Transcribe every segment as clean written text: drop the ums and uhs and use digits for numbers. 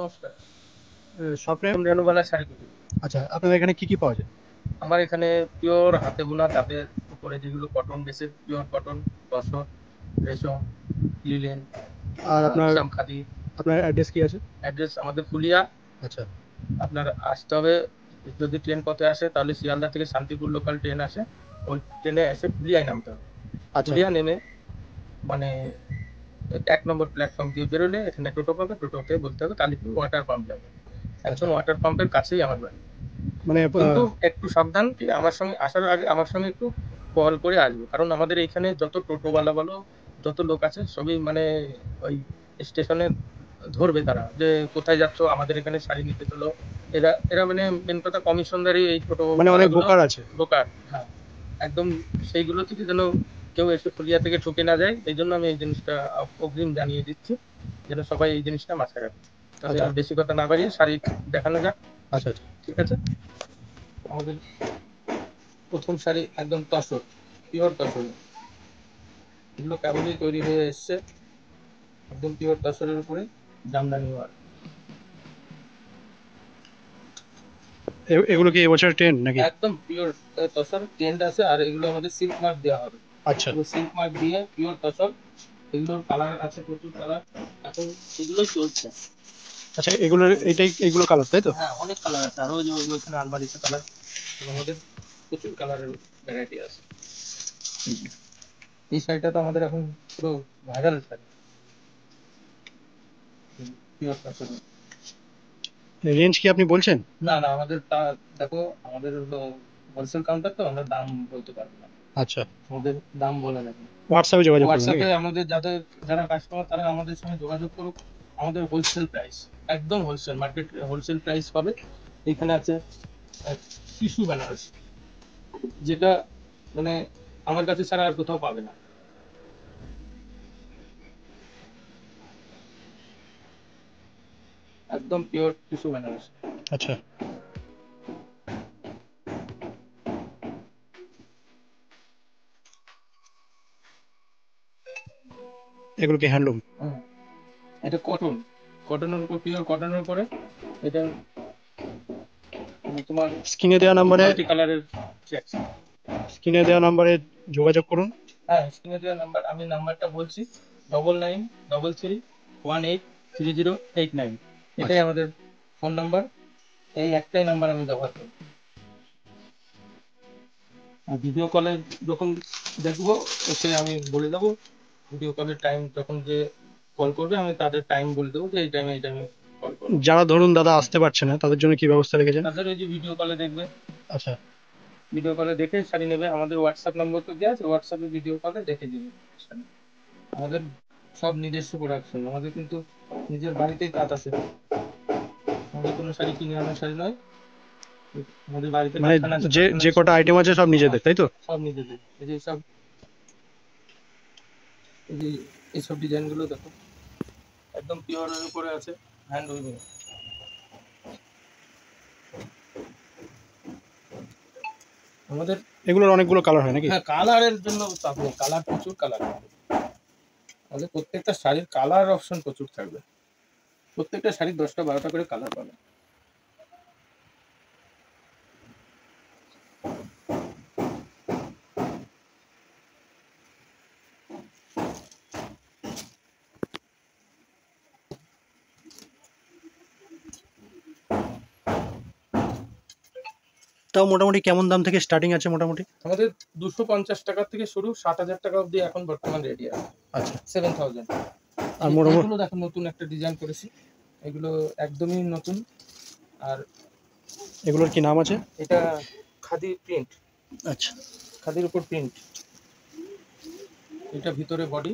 নমস্কার। স্বপ্নের রেণুবালা শাড়িগুলি। আচ্ছা, আপনাদের এখানে কি পাওয়া যায়? আমার এখানে পিওর হাতে বোনা তাঁতের উপরে যেগুলো কটন বেসের পিওর কটন, তসর, রেশম, লিলেন, আর আপনার শামখাদি। আপনার অ্যাড্রেস কি আছে? অ্যাড্রেস আমাদের ফুলিয়া। আচ্ছা, আপনার আসতে হবে, যদি ট্রেন পথে আসে তাহলে শিয়ালদা থেকে শান্তিপুর লোকাল ট্রেন আসে। ওই ট্রেনে এসে ফুলিয়ায় নামতে হবে। আচ্ছা, ফুলিয়া নেমে মানে ১ নম্বর প্ল্যাটফর্ম দিয়ে বেরোলে এখানে টোটো পাবে, টোটোতে বলতে হবে কালীপুর ওয়াটার পাম্প যাবে। আচ্ছা। একদম ওয়াটার পাম্পের কাছেই আমার বাড়ি। মানে কিন্তু একটু সাবধান, কি আমার সঙ্গে আসার আগে আমার সঙ্গে একটু কল করে আসবে, কারণ আমাদের এইখানে যত টোটোওয়ালা বলো, যত লোক আছে সবই মানে ওই স্টেশনে ধরবে তারা যে কোথায় যাচ্ছ, আমাদের এখানে শাড়ি নিতে চলো। এরা এরা মানে মেন কথা কমিশনদারি এই মানে অনেক টোটোওয়ালাগুলো বোকার আছে। বোকার। হ্যাঁ, একদম সেইগুলো থেকে যেন কেউ এসে ফুলিয়া থেকে ঠকে না যায়, এই জন্য আমি এই জিনিসটা অগ্রিম জানিয়ে দিচ্ছি, যেন সবাই এই জিনিসটা মাথায় রাখে। তাহলে আচ্ছা, আর বেশি কথা না বাড়িয়ে শাড়ি দেখানো যাক। আচ্ছা, আচ্ছা। ঠিক আছে। আমাদের প্রথম শাড়ি একদম তসর, পিওর তসর। এগুলো কেবলই তৈরি হয়ে এসছে, একদম পিওর তসরের উপরে জামদানি ওয়ার্ক। এগুলো কি এবছরের ট্রেন্ড নাকি? একদম পিওর তসর ট্রেন্ড আছে, আর এগুলো আমাদের সিল্ক মার্ক দেওয়া হবে। আচ্ছা, পুরো সিল্ক মার্ক দিয়ে পিওর তসর। এগুলোর কালার আছে প্রচুর কালার, এখন এগুলোই চলছে। আচ্ছা। এগুলো কালার, তাই তো? হ্যাঁ, অনেক কালার আছে, আরো যে ওইগুলো এখানে আলমারিতে কালার, আমাদের প্রচুর কালারের ভ্যারাইটি আছে। এই শাড়িটা তো আমাদের এখন পুরো viral sari, pure tussar. Range কি আপনি বলছেন? না না, আমাদের তা দেখো, আমাদের হলো হোলসেল কাউন্টার, তো আমরা দাম বলতে পারবো না। আচ্ছা, আমাদের দাম বলে রাখি। হোয়াটসঅ্যাপে যোগাযোগ করবেন নাকি? হোয়াটসঅ্যাপে আমাদের যারা কাস্টমার তারা আমাদের সঙ্গে যোগাযোগ করুক। আমাদের হোলসেল প্রাইস, একদম হোলসেল মার্কেট হোলসেল প্রাইস পাবে। এখানে আছে টিস্যু বেনারসি, যেটা মানে আমার কাছে ছাড়া আর কোথাও পাবে না। একদম পিওর টিস্যু বেনারসি। আচ্ছা, এগুলো কি হ্যান্ডলুম? হুম, এটা কটন, কটনের উপর পিওর কটনের উপরে এটা তোমার স্ক্রিনে দেওয়া নাম্বারে মাল্টি কালারের চেক। স্ক্রিনে দেওয়া নাম্বারে যোগাযোগ করুন। হ্যাঁ, স্ক্রিনে দেওয়া নাম্বার, আমি নাম্বারটা বলছি, 9933313089। এটাই আচ্ছা, আমাদের ফোন নাম্বার। এই একটাই নাম্বার আমি ব্যবহার করি। আর ভিডিও কলে যখন দেখবো এসে আমি বলে দেবো, ভিডিও কলের টাইম যখন যে কল করবে আমি তাদের টাইম বলে দেবো যে এই টাইমে কল করো। যারা ধরুন দাদা আসতে পারছে না তাদের জন্য কি ব্যবস্থা রেখেছেন? তাদের ওই যে ভিডিও কলে দেখবে, আচ্ছা, ভিডিও কলে দেখে শাড়ি নেবে। আমাদের হোয়াটসঅ্যাপ নম্বর তো দেওয়া আছে, হোয়াটসঅ্যাপে ভিডিও কলে দেখে দিবে শাড়ি। আমাদের সব নিজস্ব প্রোডাকশন, আমাদের কিন্তু নিজের বাড়িতেই তাঁত আছে। আমাদের কোনো শাড়ি কিনে আনার শাড়ি নয়, আমাদের বাড়িতে মানে কারখানা আছে, যে যে কারখানায় সব কটা আইটেম আছে সব হ্যাঁ, নিজেদের, তাই তো? সব নিজেদের। এই যে সব, এই যে এইসব ডিজাইনগুলো দেখো, একদম পিওরের উপরে আছে, হ্যান্ড উইভিং। আমাদের এগুলোর অনেকগুলো কালার হয় নাকি? হ্যাঁ, কালারের জন্য চাপ নেই, কালার প্রচুর কালার। আমাদের প্রত্যেকটা শাড়ির কালার অপশন প্রচুর থাকবে, প্রত্যেকটা শাড়ির 10টা 12টা করে কালার পাবে। তাও মোটামুটি কেমন দাম থেকে স্টার্টিং আছে মোটামুটি? আমাদের 250 টাকা থেকে শুরু, 7,000 টাকা অবধি এখন বর্তমান রেডি আছে। আচ্ছা। 7,000। আর মোটামুটি এইগুলো দেখো, নতুন একটা ডিজাইন করেছি, এগুলো একদমই নতুন। আর এগুলোর কি নাম আছে? এটা খাদি প্রিন্ট, আচ্ছা। খাদির উপর প্রিন্ট। এটা ভিতরে বডি,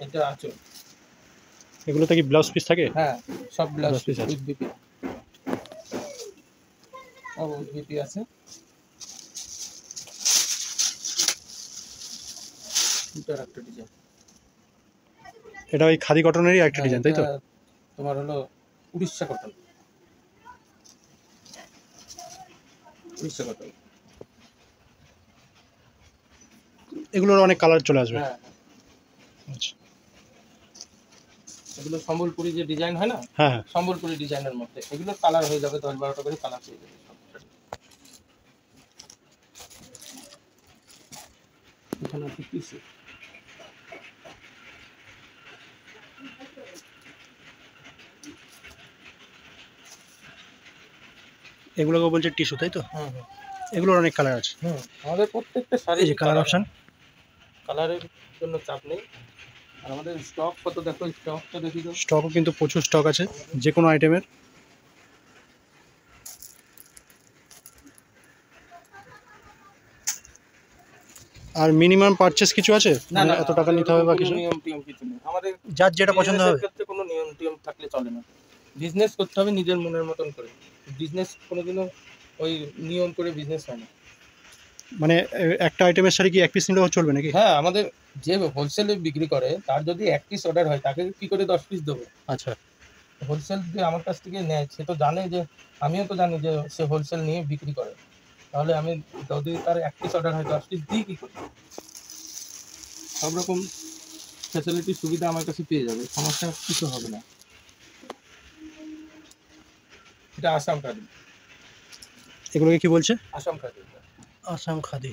এটা আঁচল। এগুলোতে কি ব্লাউজ পিস থাকে? হ্যাঁ, সব ব্লাউজ ব্লাউজ পিস পিস আছে। উইথ বিপি, সব উইথ বিপি আছে। এটার একটা ডিজাইন। এটা ওই খাদি কটনেরই একটা হ্যাঁ, ডিজাইন, তাই এটা তো? তোমার হলো উড়িষ্যা কটন, উড়িষ্যা কটন। এগুলোর অনেক কালার চলে আসবে। হ্যাঁ, আচ্ছা। এগুলো সম্বলপুরি যে ডিজাইন হয় না, হ্যাঁ হ্যাঁ। সম্বলপুরি ডিজাইনের মধ্যে এগুলো কালার হয়ে যাবে, 10-12টা করে কালার পেয়ে যাবে সব। এখানে আছে পিসি। এগুলোকে বলছে টিস্যু, তাই তো? হুম হুম এগুলোর অনেক কালার আছে। হুম। আমাদের প্রত্যেকটা এই শাড়ির যে কালার অপশন। কালারের জন্য চাপ নেই। আর আমাদের স্টক কত দেখো, স্টকটা দেখি তো। স্টকও কিন্তু প্রচুর স্টক আছে যে কোনো আইটেমের। আর মিনিমাম পারচেস কিছু আছে, না মানে না এত না, টাকা আমাদের নিতে হবে ওরকম বা কোনো কিছু? নিয়ম টিয়ম কিছু নেই আমাদের। যার যেটা পছন্দ বিজনেসের হবে। ক্ষেত্রে কোনো নিয়ম টিয়ম থাকলে চলে না। বিজনেস করতে হবে নিজের মনের মতন করে। বিজনেস কোনোদিনও ওই নিয়ম করে বিজনেস হয় না। মানে একটা আইটেমের শাড়ি কি এক পিস নিলেও চলবে নাকি? হ্যাঁ, আমাদের যে হোলসেলে বিক্রি করে তার যদি 1 পিস অর্ডার হয় তাকে কি করে 10 পিস দেবো? আচ্ছা। হোলসেল যে আমার কাছ থেকে নেয় সে তো জানে যে, আমিও তো জানি যে সে হোলসেল নিয়ে বিক্রি করে। তাহলে আমি যদি তার 1 পিস অর্ডার হয় 10 পিস দিই কি করে? সব রকম ফ্যাসিলিটি সুবিধা আমার কাছে পেয়ে যাবে। সমস্যা কিছু হবে না। এটা আসাম কার্ড। এগুলোকে কি বলছে? আসাম কার্ড। আসাম খাদি।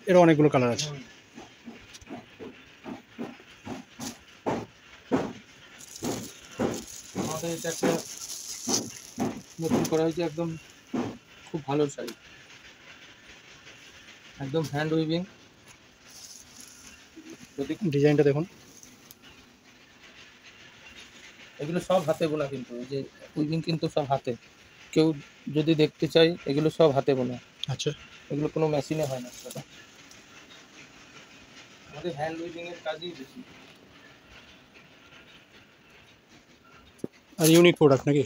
এর অনেকগুলো কালার আছে। আমাদের এটা একটা নতুন করা হয়েছে, একদম খুব ভালো শাড়ি, একদম হ্যান্ড উইভিং। যদি ডিজাইনটা দেখুন। এগুলো সব হাতে বোনা, কিন্তু এই যে উইভিং কিন্তু সব হাতে। কেউ যদি দেখতে চায় এগুলো সব হাতে বোনা, আচ্ছা। এগুলো কোনো মেশিনে হয় না দাদা। আমাদের হ্যান্ড উইভিং এর কাজই বেশি। আর ইউনিক প্রোডাক্ট নাকি?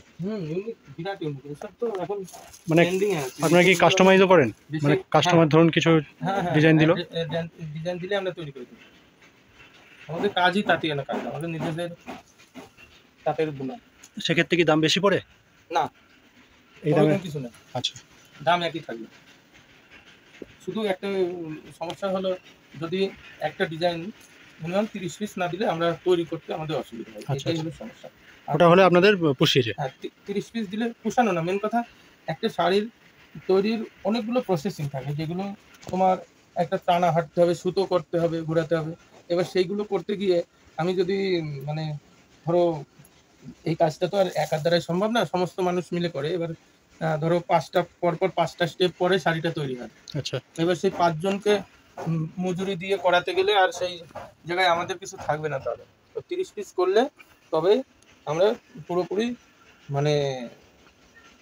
ইউনিক, বিরাট ইউনিক। এসব তো এখন মানে ট্রেন্ডিং এ আছে। আপনারা কি কাস্টমাইজও করেন? বেশি। মানে হ্যাঁ কাস্টমার ধরুন কিছু হ্যাঁ হ্যাঁ ডিজাইন দিল। ডিজাইন দিলে আমরা তৈরি করে দিই। আমাদের কাজই তাঁতিয়ানা কাজ, আমাদের নিজেদের তাঁতের বোনা। সেক্ষেত্রে কি দাম বেশি পড়ে? না, এই দামে? ওরকম কিছু না, আচ্ছা। দাম একই থাকবে। শুধু একটা সমস্যা হলো, যদি একটা ডিজাইন মিনিমাম 30 পিস না দিলে আমরা তৈরি করতে আমাদের অসুবিধা হয়, আচ্ছা এটাই আচ্ছা। হলো সমস্যা। আর ওটা হলে আপনাদের পুষিয়ে যায়। হ্যাঁ, 30 পিস দিলে পোষানো না, মেন কথা একটা শাড়ির তৈরির অনেকগুলো প্রসেসিং থাকে, যেগুলো তোমার একটা টানা হাঁটতে হবে, সুতো করতে হবে, ঘোরাতে হবে। এবার সেইগুলো করতে গিয়ে আমি যদি মানে ধরো, এই কাজটা তো আর একার দ্বারাই সম্ভব না, সমস্ত মানুষ মিলে করে। এবার ধরো 5টা পরপর 5টা স্টেপ পরে শাড়িটা তৈরি হয়। আচ্ছা। এবার সেই 5 জনকে মজুরি দিয়ে করাতে গেলে আর সেই জায়গায় আমাদের কিছু থাকবে না তাহলে। তো 30 পিস করলে তবে আমরা পুরোপুরি মানে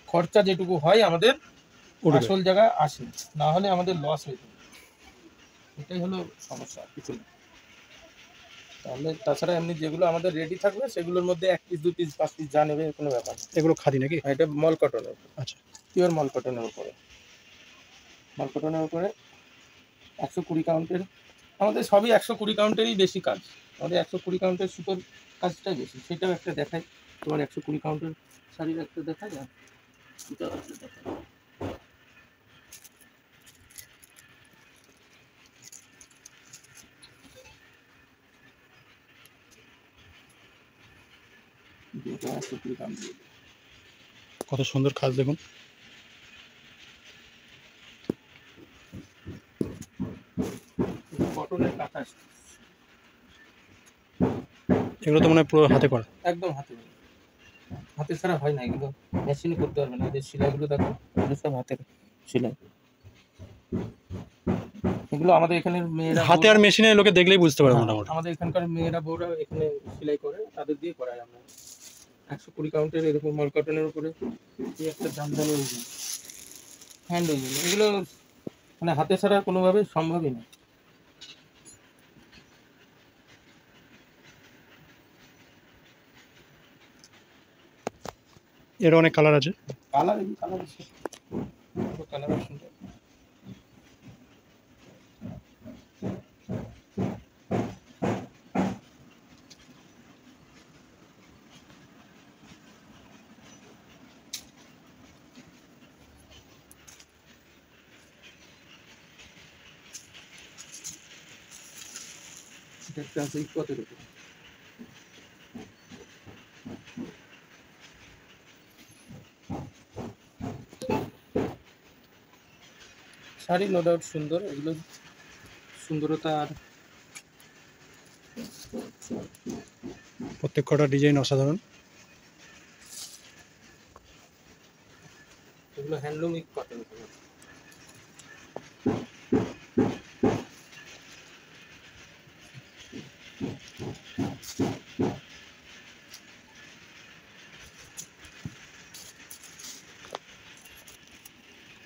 খরচা যেটুকু হয় আমাদের উঠবে। আসল জায়গা আসে, না হলে আমাদের লস হয়ে যাবে। এটাই হলো সমস্যা, কিছু না। তাহলে তাছাড়া এমনি যেগুলো আমাদের রেডি থাকবে সেগুলোর মধ্যে 1 পিস 2 পিস 5 পিস যা নেবে কোনো ব্যাপার না। এগুলো খাদি নাকি? আর এটা মল কটনের উপর, আচ্ছা। পিওর মল কটনের উপরে। মল কটনের উপরে 120 কাউন্টের, আমাদের সবই 120 কাউন্টেরই বেশি কাজ। আমাদের 120 কাউন্টের সুতোর কাজটাই বেশি। সেটাও একটা দেখাই তোমার, 120 কাউন্টের শাড়ির একটা দেখাই আর সুতার একটা দেখাই। এটা 120 কাউন্টের। কত সুন্দর কাজ দেখুন। কটনের কাঁথা, এগুলো তো মনে হয় পুরো হাতে করা। একদম হাতে। হাতে ছাড়া হয় না, এগুলো মেশিনে করতে পারবে না। এদের সেলাইগুলো দেখো, এগুলো সব হাতের সেলাই। এগুলো আমাদের এখানের মেয়েরা, হাতে আর মেশিনে লোকে দেখলেই বুঝতে পারে হ্যাঁ, মোটামুটি। আমাদের এখানকার মেয়েরা বউরা এখানে সেলাই করে, তাদের দিয়ে করাই আমরা। 120 কাউন্টের এরকম মল কটনের উপরে এই একটা জামদানি উইভিং, হ্যান্ড উইভিং। এগুলো মানে হাতে ছাড়া কোনোভাবে সম্ভবই না। এর অনেক কালার আছে। কালার কালার কালার সুন্দর। একটা আছে ইকোতের উপর। শাড়ি নো ডাউট সুন্দর, এগুলো সুন্দরতা আর প্রত্যেক কটা ডিজাইন অসাধারণ। এগুলো হ্যান্ডলুম কটন।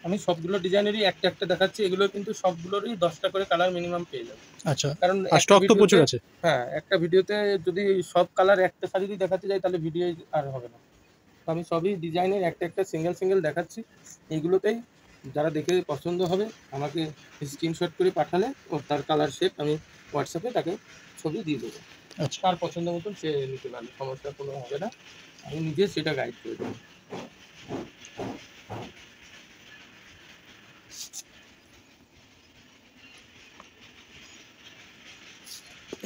আমি সবগুলো ডিজাইনেরই একটা একটা দেখাচ্ছি, এগুলো কিন্তু সবগুলোরই 10টা করে কালার মিনিমাম পেয়ে যাবে। আচ্ছা, কারণ আর একটা স্টক তো প্রচুর ভিডিওতে, আছে। হ্যাঁ একটা ভিডিওতে যদি সব কালার একটা শাড়িরই দেখাতে যাই তাহলে ভিডিও আর হবে না। তো আমি সবই ডিজাইনের একটা একটা সিঙ্গেল সিঙ্গেল দেখাচ্ছি। এইগুলোতেই যারা দেখে পছন্দ হবে আমাকে স্ক্রিনশট করে পাঠালে ও তার কালার শেপ আমি হোয়াটসঅ্যাপে তাকে ছবি দিয়ে দেবো। আচ্ছা, তার পছন্দ মতন সে নিতে পারবে, সমস্যা কোনো হবে না। আমি নিজে সেটা গাইড করে দেবো।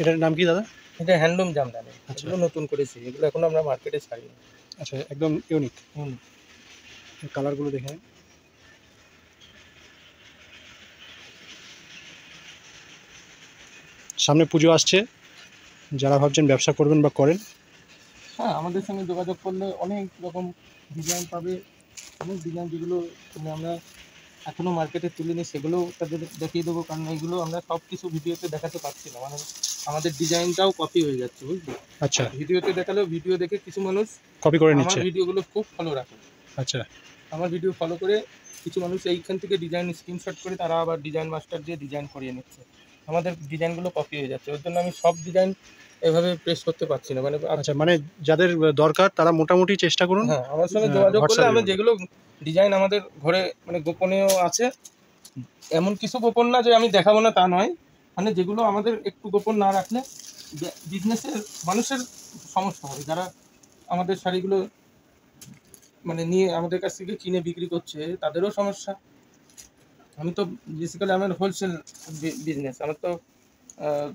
এটার নাম কি দাদা? এটা হ্যান্ডলুম জামদানি, আচ্ছা। এগুলো নতুন করেছি, এগুলো এখন আমরা মার্কেটে ছাড়ি না। আচ্ছা, একদম ইউনিক। হুম। কালারগুলো দেখে নিন। সামনে পুজো আসছে, যারা ভাবছেন ব্যবসা করবেন বা করেন, হ্যাঁ আমাদের সঙ্গে যোগাযোগ করলে অনেক রকম ডিজাইন পাবে, অনেক ডিজাইন যেগুলো আমরা এখনো মার্কেটে তুলিনি সেগুলোও তাদের দেখিয়ে দেবো। কারণ এইগুলো আমরা সব কিছু ভিডিওতে দেখাতে পারছি না, মানে আমাদের ডিজাইনটাও কপি হয়ে যাচ্ছে বুঝলি। আচ্ছা, ভিডিওতে দেখালেও ভিডিও দেখে কিছু মানুষ কপি করে আমার নিচ্ছে। ভিডিওগুলো খুব ফলো রাখে, আচ্ছা, আমার ভিডিও ফলো করে কিছু মানুষ এইখান থেকে ডিজাইন স্ক্রিনশট করে তারা আবার ডিজাইন মাস্টার দিয়ে ডিজাইন করিয়ে নিচ্ছে, আমাদের ডিজাইনগুলো কপি হয়ে যাচ্ছে। ওর জন্য আমি সব ডিজাইন এভাবে প্রেস করতে পারছি না, মানে আচ্ছা, মানে যাদের দরকার তারা মোটামুটি চেষ্টা করুন। হ্যাঁ আমার সঙ্গে যোগাযোগ করলে হোয়াটসঅ্যাপে আমি যেগুলো ডিজাইন আমাদের ঘরে মানে গোপনীয় আছে, এমন কিছু গোপন না যে আমি দেখাবো না তা নয়, মানে যেগুলো আমাদের একটু গোপন না রাখলে বিজনেসের মানুষের সমস্যা হবে, যারা আমাদের শাড়িগুলো মানে নিয়ে আমাদের কাছ থেকে কিনে বিক্রি করছে তাদেরও সমস্যা। আমি তো বেসিক্যালি আমার হোলসেল বিজনেস, আমার তো আহ,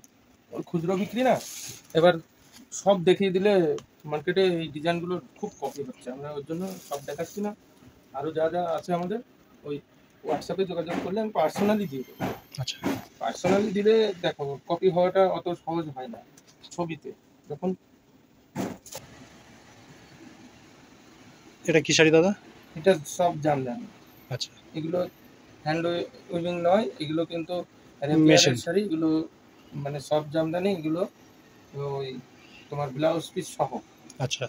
খুচরো বিক্রি না। এবার সব দেখিয়ে দিলে মার্কেটে এই ডিজাইনগুলো খুব কপি হচ্ছে, আমরা ওর জন্য সব দেখাচ্ছি না। আরও যা যা আছে আমাদের ওই হোয়াটসঅ্যাপে যোগাযোগ করলে আমি পার্সোনালি দিয়ে দেবো। আচ্ছা, পার্সোনালি দিলে দেখো কপি হওয়াটা অত সহজ হয় না ছবিতে। যখন এটা কি শাড়ি দাদা? এটা সব জানলাম, আচ্ছা, এগুলো হ্যান্ড উইভিং নয়, এগুলো কিন্তু মেশিন। রেপিয়ারের শাড়ি, এগুলো মানে সব জামদানি, এগুলো ওই তোমার ব্লাউজ পিস সহ। আচ্ছা,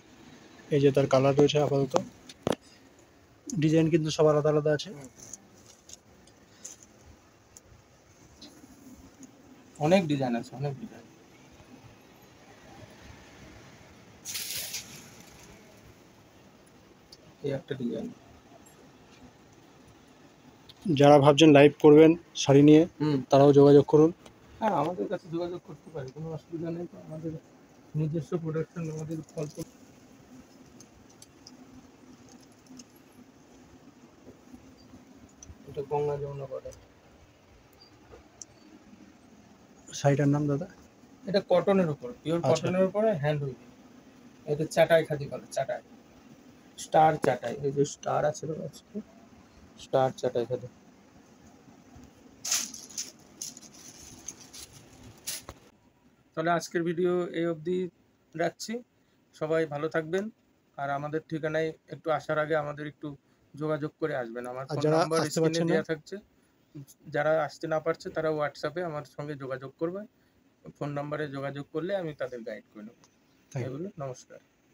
এই যে তার কালার রয়েছে আপাতত, ডিজাইন কিন্তু সব আলাদা আলাদা আছে। অনেক ডিজাইন আছে, অনেক ডিজাইন। এই একটা ডিজাইন। যারা ভাবছেন লাইভ করবেন শাড়ি নিয়ে, তারাও যোগাযোগ করুন। হ্যাঁ আমাদের কাছে যোগাযোগ করতে পারে, কোনো অসুবিধা নেই। তো আমাদের নিজস্ব প্রোডাকশন, আমাদের অল্প। এটা গঙ্গা যমুনা বর্ডার। শাড়িটার নাম দাদা? এটা কটনের উপর, পিওর আচ্ছা। কটনের উপরে হ্যান্ড উইভিং। এটা চাটাই খাদি বলে, চাটাই স্টার চাটাই, এই যে স্টার আছে স্টার চাটাই খাদি। তাহলে আজকের ভিডিও এই অবধি রাখছি, সবাই ভালো থাকবেন। আর আমাদের ঠিকানায় একটু আসার আগে আমাদের একটু যোগাযোগ করে আসবেন, আমার আর ফোন যারা নাম্বার আসতে স্ক্রিনে পারছেন না, দেওয়া থাকছে। যারা আসতে না পারছে তারা হোয়াটসঅ্যাপে আমার সঙ্গে যোগাযোগ করবে, ফোন নাম্বারে যোগাযোগ করলে আমি তাদের গাইড করে নেবো। Thank you. এই বলে নমস্কার।